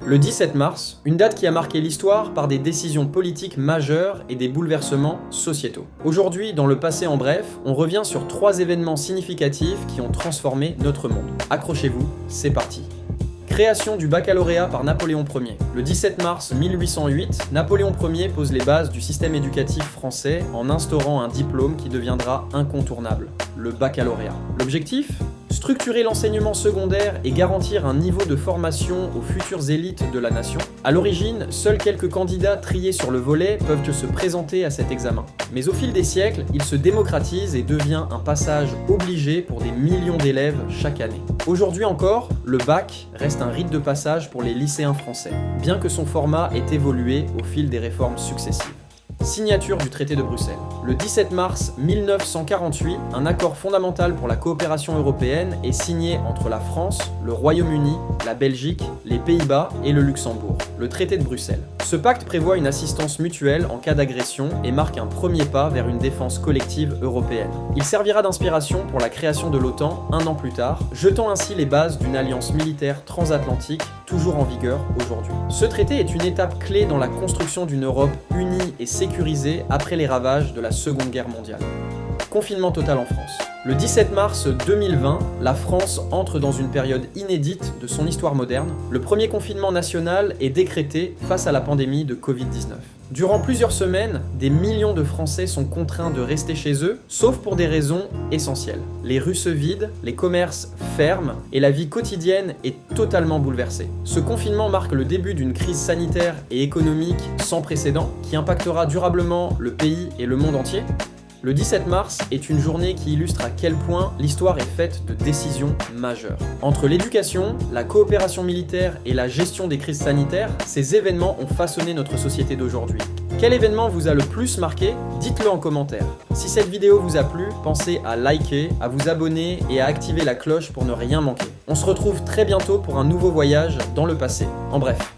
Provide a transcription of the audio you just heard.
Le 17 mars, une date qui a marqué l'histoire par des décisions politiques majeures et des bouleversements sociétaux. Aujourd'hui, dans le passé en bref, on revient sur 3 événements significatifs qui ont transformé notre monde. Accrochez-vous, c'est parti. Création du baccalauréat par Napoléon Ier. Le 17 mars 1808, Napoléon Ier pose les bases du système éducatif français en instaurant un diplôme qui deviendra incontournable, le baccalauréat. L'objectif ? Structurer l'enseignement secondaire et garantir un niveau de formation aux futures élites de la nation. À l'origine, seuls quelques candidats triés sur le volet peuvent se présenter à cet examen. Mais au fil des siècles, il se démocratise et devient un passage obligé pour des millions d'élèves chaque année. Aujourd'hui encore, le bac reste un rite de passage pour les lycéens français, bien que son format ait évolué au fil des réformes successives. Signature du traité de Bruxelles. Le 17 mars 1948, un accord fondamental pour la coopération européenne est signé entre la France, le Royaume-Uni, la Belgique, les Pays-Bas et le Luxembourg, le traité de Bruxelles. Ce pacte prévoit une assistance mutuelle en cas d'agression et marque un premier pas vers une défense collective européenne. Il servira d'inspiration pour la création de l'OTAN un an plus tard, jetant ainsi les bases d'une alliance militaire transatlantique toujours en vigueur aujourd'hui. Ce traité est une étape clé dans la construction d'une Europe unie et sécurisée après les ravages de la Seconde Guerre mondiale. Confinement total en France. Le 17 mars 2020, la France entre dans une période inédite de son histoire moderne. Le premier confinement national est décrété face à la pandémie de Covid-19. Durant plusieurs semaines, des millions de Français sont contraints de rester chez eux, sauf pour des raisons essentielles. Les rues se vident, les commerces ferment et la vie quotidienne est totalement bouleversée. Ce confinement marque le début d'une crise sanitaire et économique sans précédent qui impactera durablement le pays et le monde entier. Le 17 mars est une journée qui illustre à quel point l'histoire est faite de décisions majeures. Entre l'éducation, la coopération militaire et la gestion des crises sanitaires, ces événements ont façonné notre société d'aujourd'hui. Quel événement vous a le plus marqué ? Dites-le en commentaire. Si cette vidéo vous a plu, pensez à liker, à vous abonner et à activer la cloche pour ne rien manquer. On se retrouve très bientôt pour un nouveau voyage dans le passé. En bref.